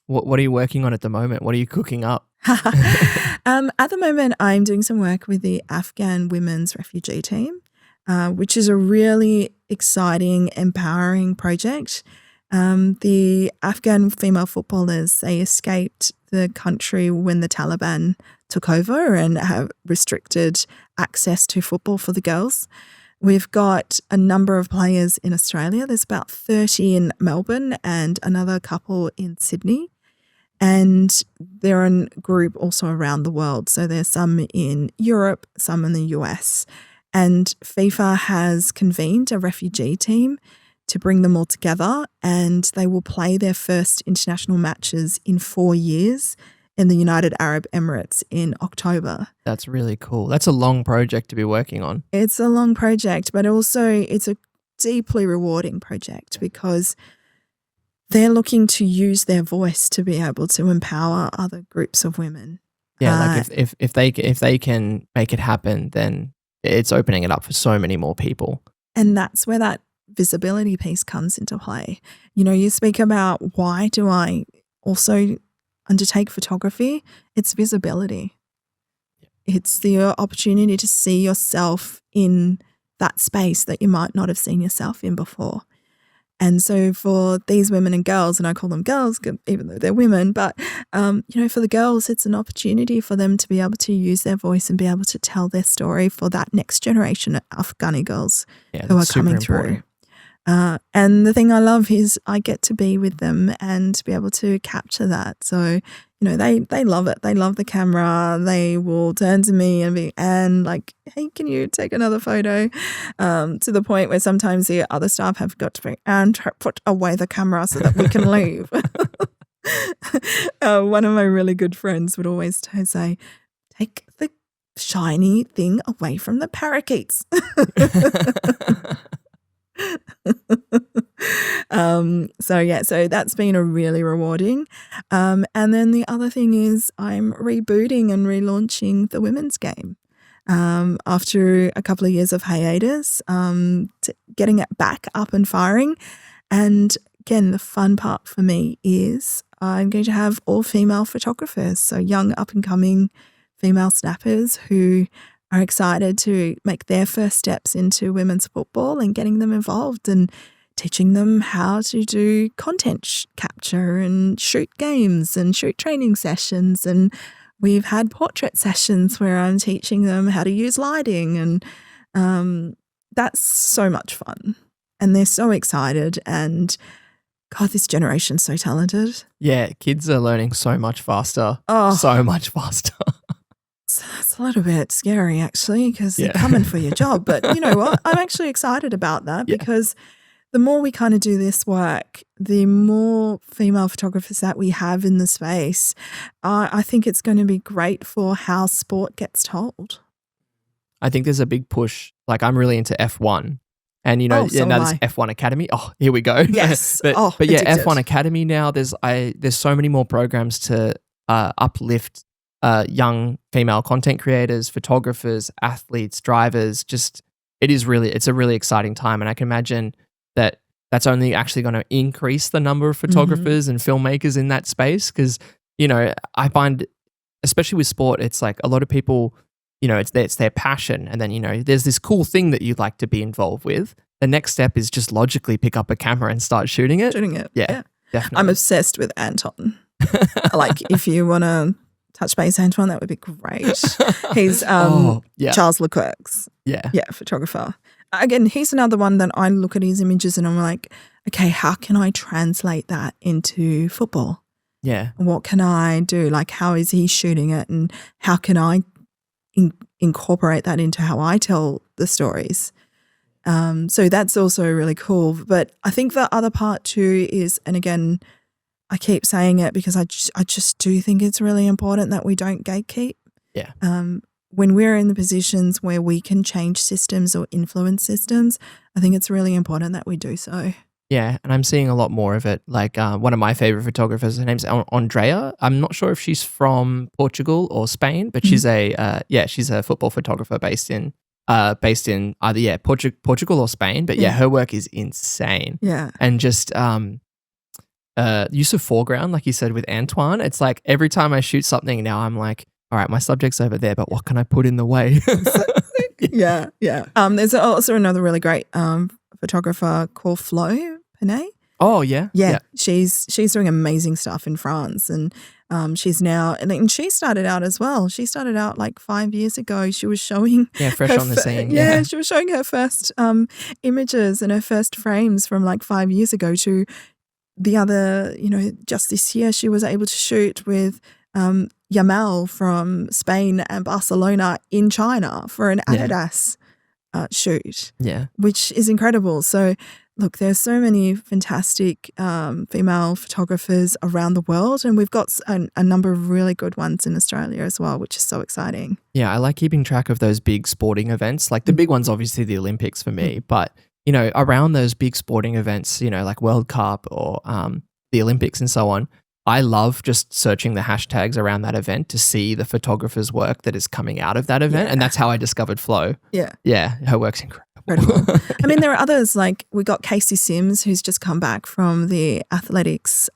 What are you working on at the moment? What are you cooking up? At the moment, I'm doing some work with the Afghan women's refugee team, which is a really exciting, empowering project. The Afghan female footballers, they escaped the country when the Taliban took over and have restricted access to football for the girls. We've got a number of players in Australia. There's about 30 in Melbourne and another couple in Sydney. And they're a group also around the world. So there's some in Europe, some in the US. And FIFA has convened a refugee team to bring them all together, and they will play their first international matches in 4 years in the United Arab Emirates in October. That's really cool. That's a long project to be working on. It's a long project, but also it's a deeply rewarding project because they're looking to use their voice to be able to empower other groups of women. Yeah, like if they can make it happen, then it's opening it up for so many more people. And that's where that visibility piece comes into play. You know, you speak about why do I also undertake photography? It's visibility. It's the opportunity to see yourself in that space that you might not have seen yourself in before. And so for these women and girls, and I call them girls even though they're women, but, for the girls, it's an opportunity for them to be able to use their voice and be able to tell their story for that next generation of Afghani girls who are coming through. And the thing I love is I get to be with them and be able to capture that. So, they love it. They love the camera. They will turn to me and be, like, hey, can you take another photo? To the point where sometimes the other staff have got to be, and put away the camera so that we can leave. One of my really good friends would always say, take the shiny thing away from the parakeets. So that's been a really rewarding. And then the other thing is I'm rebooting and relaunching the women's game. After a couple of years of hiatus, getting it back up and firing. And again, the fun part for me is I'm going to have all female photographers, so young up and coming female snappers who are excited to make their first steps into women's football and getting them involved and teaching them how to do content capture and shoot games and shoot training sessions. And we've had portrait sessions where I'm teaching them how to use lighting, and that's so much fun. And they're so excited, and God, this generation's so talented. Yeah, kids are learning so much faster. So much faster. It's a little bit scary, actually, because they're coming for your job. But you know what? I'm actually excited about that because the more we kind of do this work, the more female photographers that we have in the space, I think it's going to be great for how sport gets told. I think there's a big push. Like, I'm really into F1. And, now there's F1 Academy. Oh, here we go. Yes. but addicted. F1 Academy now, there's so many more programs to uplift young female content creators, photographers, athletes, drivers. It's a really exciting time. And I can imagine that that's only actually going to increase the number of photographers and filmmakers in that space. Because, I find, especially with sport, it's like a lot of people, it's their passion. And then, there's this cool thing that you'd like to be involved with. The next step is just logically pick up a camera and start shooting it. Yeah, definitely. I'm obsessed with Anton. Like, if you want to touch base, Antoine, that would be great. He's Charles Leclerc's photographer. Again, he's another one that I look at his images and I'm like, okay, how can I translate that into football? Yeah. What can I do? Like, how is he shooting it, and how can I incorporate that into how I tell the stories? So that's also really cool. But I think the other part too is, and again, I keep saying it because I just do think it's really important that we don't gatekeep. Yeah. When we're in the positions where we can change systems or influence systems, I think it's really important that we do so. Yeah, and I'm seeing a lot more of it. Like one of my favorite photographers, her name's Andrea. I'm not sure if she's from Portugal or Spain, but she's she's a football photographer based in either Portugal or Spain. But her work is insane. Yeah, and just use of foreground, like you said with Antoine. It's like every time I shoot something now, I'm like, all right, my subject's over there, but what can I put in the way? Yeah. There's also another really great photographer called Flo Panay. Oh yeah. Yeah. She's doing amazing stuff in France, and she's now, and she started out as well. She started out like 5 years ago. She was showing fresh on the scene. Yeah, she was showing her first images and her first frames from like 5 years ago to the other, just this year she was able to shoot with Yamal from Spain and Barcelona in China for an Adidas shoot. Yeah. Which is incredible. So look, there's so many fantastic female photographers around the world, and we've got a number of really good ones in Australia as well, which is so exciting. Yeah, I like keeping track of those big sporting events. Like the big one's obviously the Olympics for me, but around those big sporting events, like World Cup or the Olympics and so on, I love just searching the hashtags around that event to see the photographer's work that is coming out of that event. Yeah. And that's how I discovered Flo. Yeah. Yeah, her work's incredible. I mean, there are others, like we got Casey Sims, who's just come back from the athletics,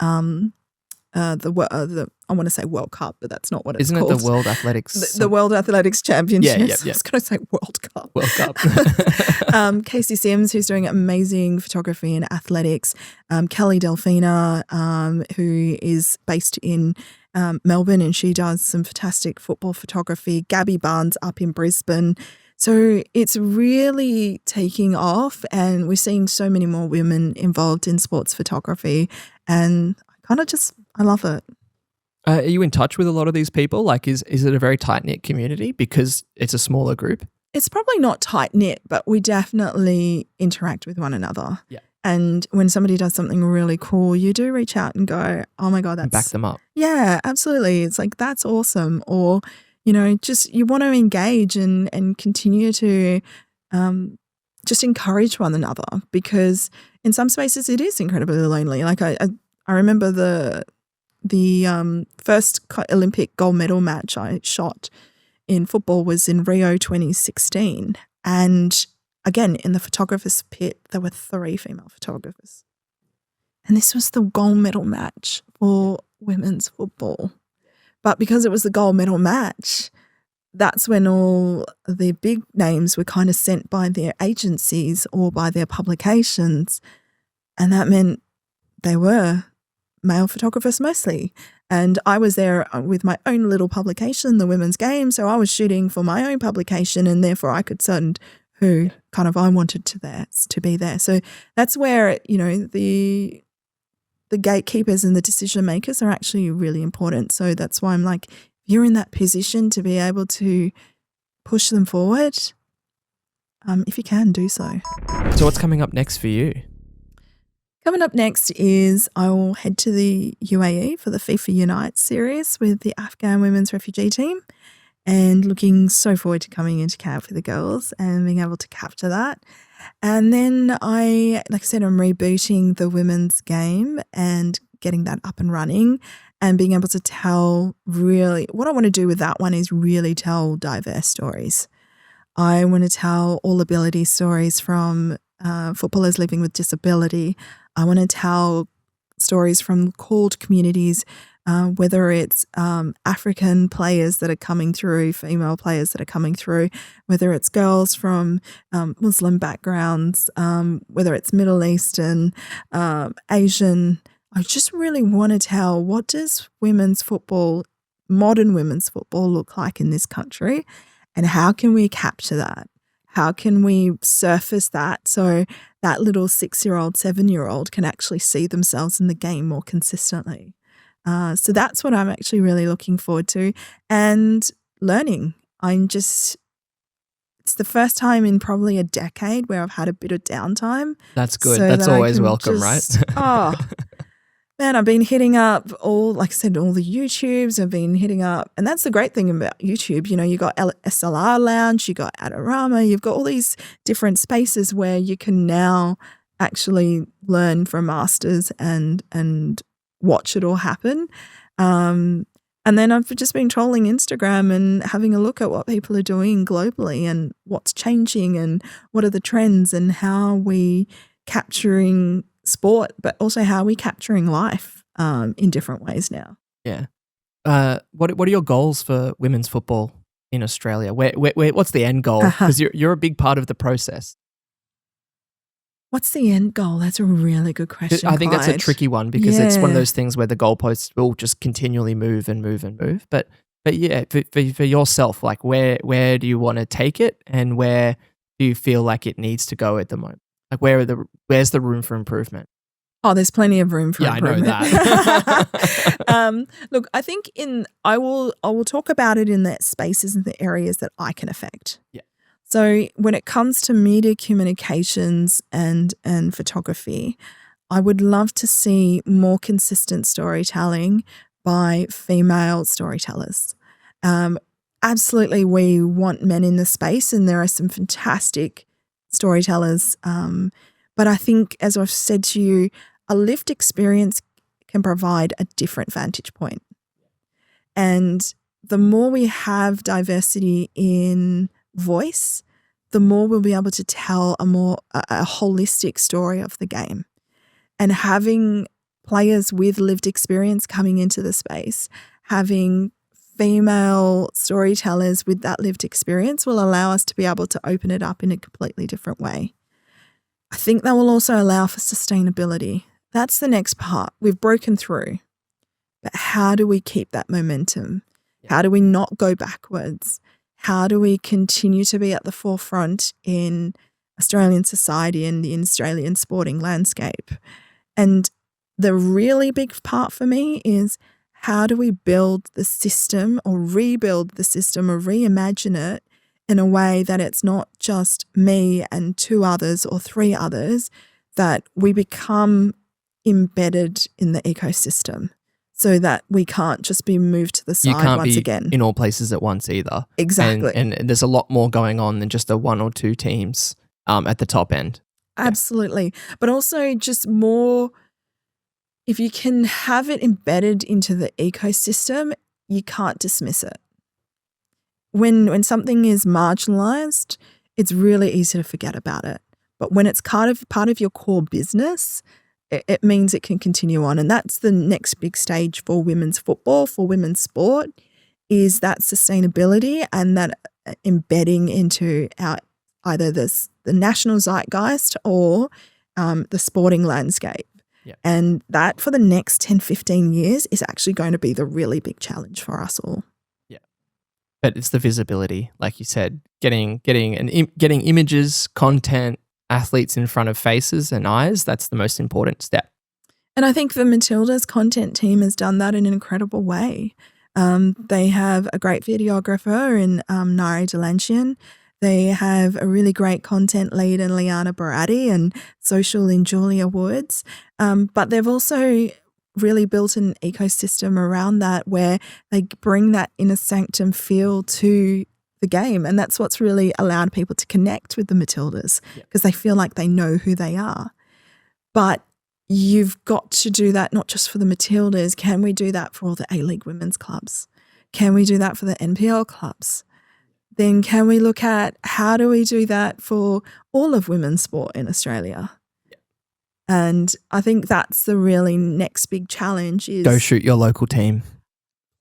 I want to say World Cup, but that's not what it's called. Isn't it the World Athletics? The World Athletics Championships. Yeah. I was going to say World Cup. World Cup. Casey Sims, who's doing amazing photography and athletics. Kelly Delfina, who is based in Melbourne, and she does some fantastic football photography. Gabby Barnes up in Brisbane. So it's really taking off, and we're seeing so many more women involved in sports photography, and I love it. Are you in touch with a lot of these people? Like, is it a very tight-knit community because it's a smaller group? It's probably not tight-knit, but we definitely interact with one another. Yeah. And when somebody does something really cool, you do reach out and go, oh my God, that's... Back them up. Yeah, absolutely. It's like, that's awesome. Or, just you want to engage and continue to just encourage one another, because in some spaces it is incredibly lonely. Like I remember the first Olympic gold medal match I shot in football was in Rio 2016. And again, in the photographer's pit, there were 3 female photographers. And this was the gold medal match for women's football. But because it was the gold medal match, that's when all the big names were kind of sent by their agencies or by their publications. And that meant they were male photographers mostly. And I was there with my own little publication, the Women's Game. So I was shooting for my own publication, and therefore I could send who kind of I wanted to be there. So that's where, the gatekeepers and the decision makers are actually really important. So that's why I'm like, you're in that position to be able to push them forward. If you can, do so. So what's coming up next for you? Coming up next is I will head to the UAE for the FIFA Unite series with the Afghan women's refugee team, and looking so forward to coming into camp for the girls and being able to capture that. And then like I said, I'm rebooting the Women's Game and getting that up and running, and being able to tell what I want to do with that one is really tell diverse stories. I want to tell all ability stories from footballers living with disability. I want to tell stories from called communities, whether it's African players that are coming through, female players that are coming through, whether it's girls from Muslim backgrounds, whether it's Middle Eastern, Asian. I just really want to tell, what does women's football, modern women's football, look like in this country, and how can we capture that? How can we surface that so that little 6-year-old, 7-year-old can actually see themselves in the game more consistently? So that's what I'm actually really looking forward to, and learning. It's the first time in probably a decade where I've had a bit of downtime. That's good. So that's always welcome, right? Man, I've been hitting up all the YouTubes. I've been hitting up, and that's the great thing about YouTube. You got SLR Lounge, you got Adorama, you've got all these different spaces where you can now actually learn from masters and watch it all happen. And then I've just been trolling Instagram and having a look at what people are doing globally and what's changing and what are the trends and how we capturing sport, but also how are we capturing life in different ways now. Yeah. What are your goals for women's football in Australia? What's the end goal? Because you're a big part of the process. What's the end goal? That's a really good question. I think Clyde. that's a tricky one because it's one of those things where the goalposts will just continually move and move and move. But yeah, for yourself, like where do you want to take it, and where do you feel like it needs to go at the moment? Like where's the room for improvement? Oh, there's plenty of room for improvement. I know that. Look, I think I will talk about it in the spaces and the areas that I can affect. Yeah. So when it comes to media communications and photography, I would love to see more consistent storytelling by female storytellers. Absolutely, we want men in the space, and there are some fantastic storytellers. But I think, as I've said to you, a lived experience can provide a different vantage point. And the more we have diversity in voice, the more we'll be able to tell a holistic story of the game. And having players with lived experience coming into the space, having female storytellers with that lived experience will allow us to be able to open it up in a completely different way. I think that will also allow for sustainability. That's the next part. We've broken through. But how do we keep that momentum? How do we not go backwards? How do we continue to be at the forefront in Australian society and the Australian sporting landscape? And the really big part for me is, how do we build the system or rebuild the system or reimagine it in a way that it's not just me and two others or three others, that we become embedded in the ecosystem so that we can't just be moved to the side once again. You can't be in all places at once either. Exactly. And there's a lot more going on than just the one or two teams at the top end. Absolutely. But also just more, if you can have it embedded into the ecosystem, you can't dismiss it. When something is marginalized, it's really easy to forget about it. But when it's part of your core business, it means it can continue on. And that's the next big stage for women's football, for women's sport, is that sustainability and that embedding into either the national zeitgeist or the sporting landscape. Yeah. And that for the next 10, 15 years is actually going to be the really big challenge for us all. Yeah. But it's the visibility, like you said, getting images, content, athletes in front of faces and eyes. That's the most important step. And I think the Matilda's content team has done that in an incredible way. They have a great videographer in Nari Delanchian. They have a really great content lead in Liana Barati and social in Julia Woods. But they've also really built an ecosystem around that where they bring that inner sanctum feel to the game. And that's what's really allowed people to connect with the Matildas, because they feel like they know who they are. But you've got to do that not just for the Matildas. Can we do that for all the A-League women's clubs? Can we do that for the NPL clubs? Then can we look at how do we do that for all of women's sport in Australia? And I think that's the really next big challenge is go shoot your local team.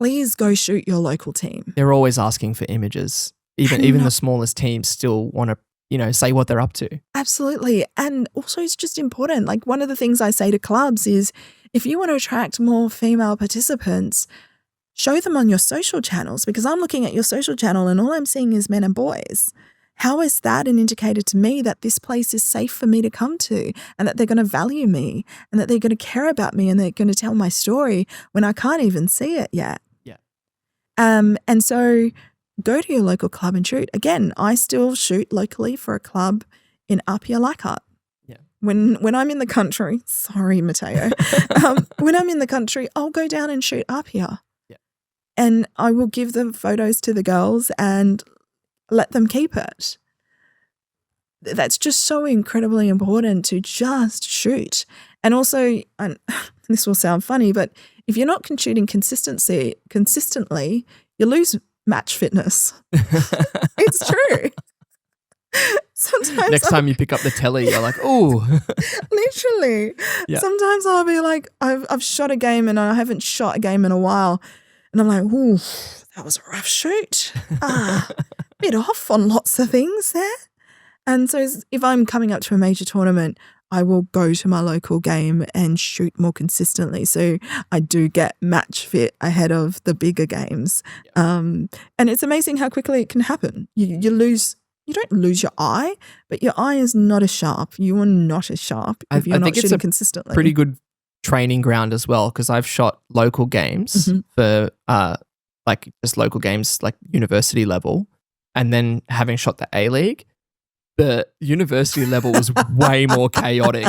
Please go shoot your local team. They're always asking for images. Even the smallest teams still want to, say what they're up to. Absolutely. And also it's just important. Like one of the things I say to clubs is if you want to attract more female participants, show them on your social channels, because I'm looking at your social channel and all I'm seeing is men and boys. How is that an indicator to me that this place is safe for me to come to and that they're going to value me and that they're going to care about me and they're going to tell my story when I can't even see it yet? Yeah. And so go to your local club and shoot. Again, I still shoot locally for a club in Apia Leichhardt. Yeah. When I'm in the country, sorry, Matteo, when I'm in the country, I'll go down and shoot Apia. Yeah. And I will give the photos to the girls and let them keep it. That's just so incredibly important to just shoot. And also, and this will sound funny, but if you're not shooting consistently, you lose match fitness. It's true. Sometimes Next time you pick up the telly, you're like, oh. literally. Yeah. Sometimes I'll be like, I've shot a game and I haven't shot a game in a while. And I'm like, ooh, that was a rough shoot. Bit off on lots of things there. And so if I'm coming up to a major tournament, I will go to my local game and shoot more consistently. So I do get match fit ahead of the bigger games. And it's amazing how quickly it can happen. You don't lose your eye, but your eye is not as sharp. You are not as sharp if you're not shooting consistently. Pretty good training ground as well, because I've shot local games for like just local games like university level, and then having shot the A-League, the university level was way more chaotic.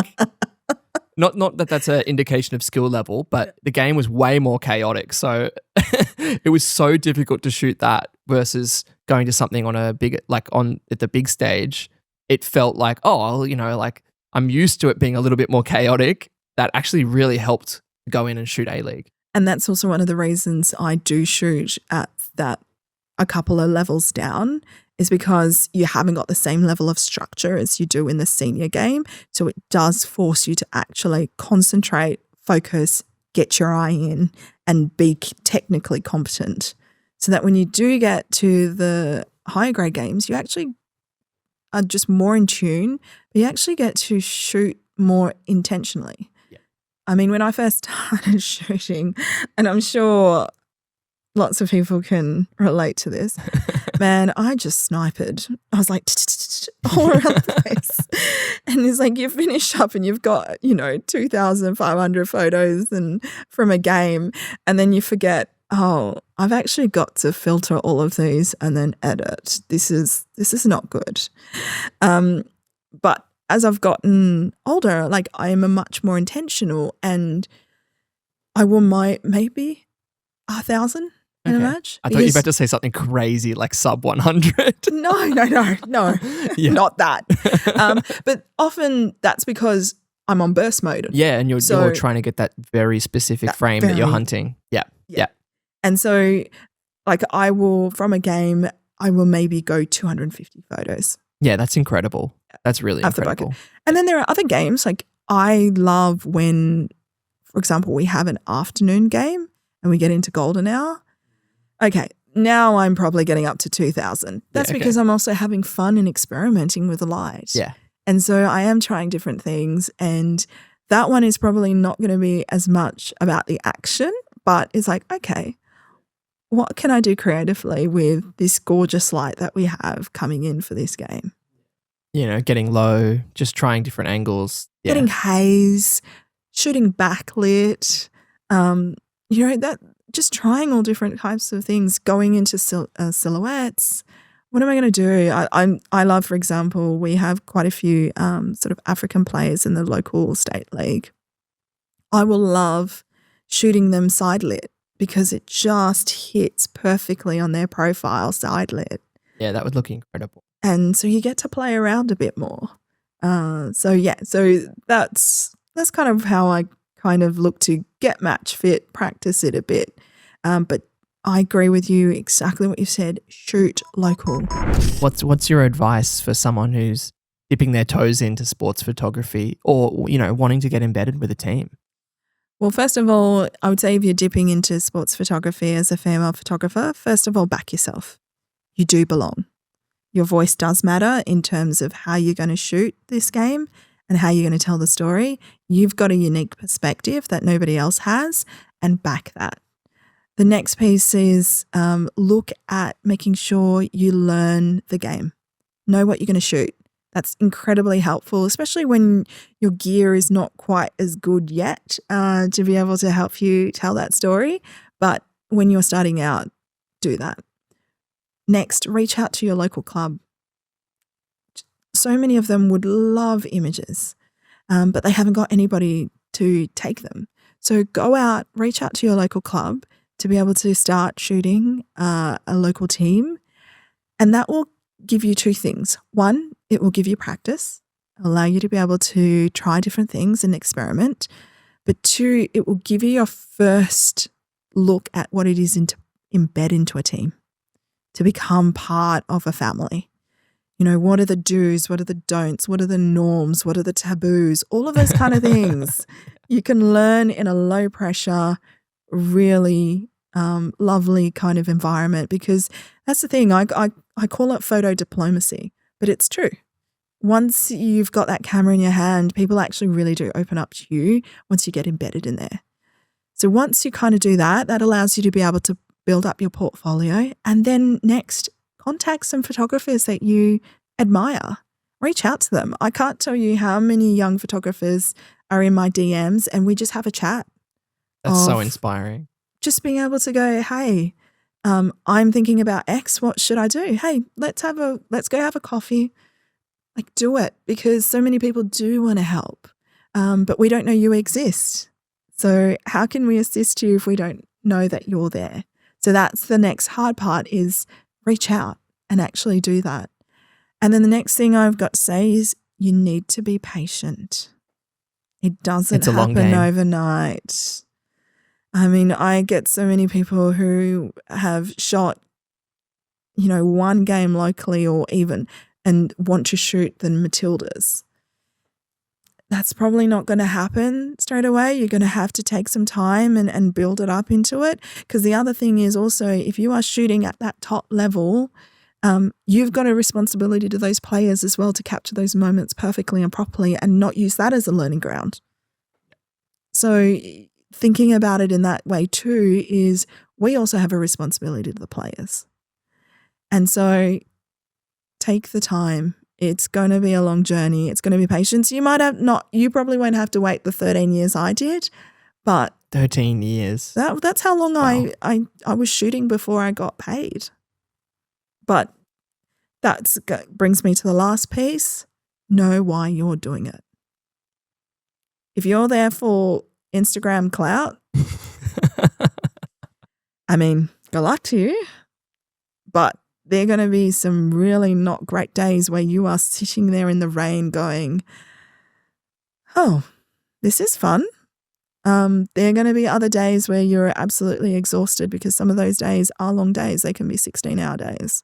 Not that that's an indication of skill level, but the game was way more chaotic. So it was so difficult to shoot that versus going to something on a big, like on at the big stage. It felt like, oh, you know, like I'm used to it being a little bit more chaotic. That actually really helped go in and shoot A-League. And that's also one of the reasons I do shoot at that a couple of levels down, is because you haven't got the same level of structure as you do in the senior game. So it does force you to actually concentrate, focus, get your eye in, and be technically competent. So that when you do get to the higher grade games, you actually are just more in tune, but you actually get to shoot more intentionally. Yeah. I mean, when I first started shooting, and I'm sure lots of people can relate to this, man, I just sniped. I was like all around the place. And it's like you finish up and you've got, 2,500 photos and from a game, and then you forget, oh, I've actually got to filter all of these and then edit. This is not good. But as I've gotten older, like I am a much more intentional, and I will maybe 1,000 in a match. I thought you were about to say something crazy like sub 100. No, Yeah. not that. But often that's because I'm on burst mode. Yeah, and you're trying to get that very specific frame that you're hunting. Yeah. And so like from a game, I will maybe go 250 photos. Yeah, that's incredible. That's really incredible. And then there are other games. Like I love when, for example, we have an afternoon game and we get into golden hour. Okay, now I'm probably getting up to 2,000. That's because I'm also having fun and experimenting with the light. Yeah. And so I am trying different things, and that one is probably not going to be as much about the action, but it's like, okay, what can I do creatively with this gorgeous light that we have coming in for this game? Getting low, just trying different angles. Yeah. Getting haze, shooting backlit, that just trying all different types of things, going into silhouettes. What am I going to do? I love, for example, we have quite a few sort of African players in the local state league. I will love shooting them side lit because it just hits perfectly on their profile side lit. Yeah, that would look incredible. And so you get to play around a bit more. So that's kind of how I kind of look to get match fit, practice it a bit. But I agree with you exactly what you've said. Shoot local. What's your advice for someone who's dipping their toes into sports photography or, wanting to get embedded with a team? Well, first of all, I would say if you're dipping into sports photography as a female photographer, first of all, back yourself. You do belong. Your voice does matter in terms of how you're going to shoot this game and how you're going to tell the story. You've got a unique perspective that nobody else has, and back that. The next piece is look at making sure you learn the game. Know what you're going to shoot. That's incredibly helpful, especially when your gear is not quite as good yet to be able to help you tell that story. But when you're starting out, do that. Next, reach out to your local club. So many of them would love images, but they haven't got anybody to take them. So go out, reach out to your local club to be able to start shooting a local team. And that will give you two things. One, it will give you practice, allow you to be able to try different things and experiment. But two, it will give you your first look at what it is to embed into a team, to become part of a family. what are the do's, what are the don'ts, what are the norms, what are the taboos, all of those kind of things. You can learn in a low pressure, really lovely kind of environment, because that's the thing. I call it photo diplomacy, but it's true. Once you've got that camera in your hand, people actually really do open up to you once you get embedded in there. So once you kind of do that, that allows you to be able to build up your portfolio, and then next, contact some photographers that you admire. Reach out to them. I can't tell you how many young photographers are in my DMs and we just have a chat. That's so inspiring. Just being able to go, hey, I'm thinking about X. What should I do? Hey, let's go have a coffee. Like, do it, because so many people do want to help, but we don't know you exist. So how can we assist you if we don't know that you're there? So that's the next hard part, is reach out and actually do that. And then the next thing I've got to say is you need to be patient. It doesn't happen overnight. I mean, I get so many people who have shot, one game locally or even and want to shoot the Matildas. That's probably not going to happen straight away. You're going to have to take some time and build it up into it. Because the other thing is also, if you are shooting at that top level, you've got a responsibility to those players as well to capture those moments perfectly and properly and not use that as a learning ground. So thinking about it in that way too is we also have a responsibility to the players. And so take the time. It's going to be a long journey. It's going to be patience. You probably won't have to wait the 13 years I did, but 13 years. That's how long I was shooting before I got paid. But that brings me to the last piece. Know why you're doing it. If you're there for Instagram clout, I mean, good luck to you. But there are going to be some really not great days where you are sitting there in the rain going, oh, this is fun. There are going to be other days where you're absolutely exhausted, because some of those days are long days. They can be 16-hour days.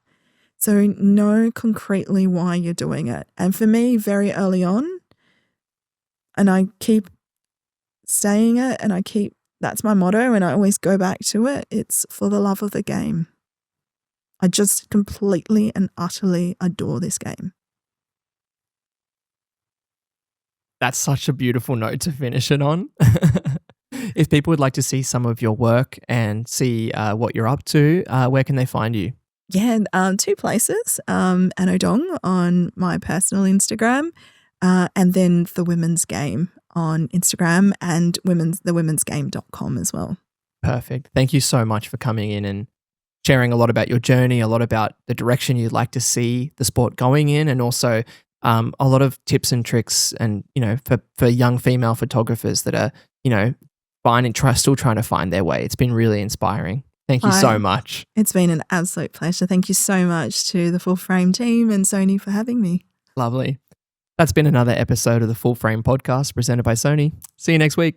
So know concretely why you're doing it. And for me, very early on, and I keep saying it and that's my motto, and I always go back to it. It's for the love of the game. I just completely and utterly adore this game. That's such a beautiful note to finish it on. If people would like to see some of your work and see what you're up to, where can they find you? Yeah, two places. Odong on my personal Instagram, and then The Women's Game on Instagram, and thewomensgame.com as well. Perfect. Thank you so much for coming in and sharing a lot about your journey, a lot about the direction you'd like to see the sport going in, and also a lot of tips and tricks and, for young female photographers that are, still trying to find their way. It's been really inspiring. Thank you so much. It's been an absolute pleasure. Thank you so much to the Full Frame team and Sony for having me. Lovely. That's been another episode of the Full Frame Podcast presented by Sony. See you next week.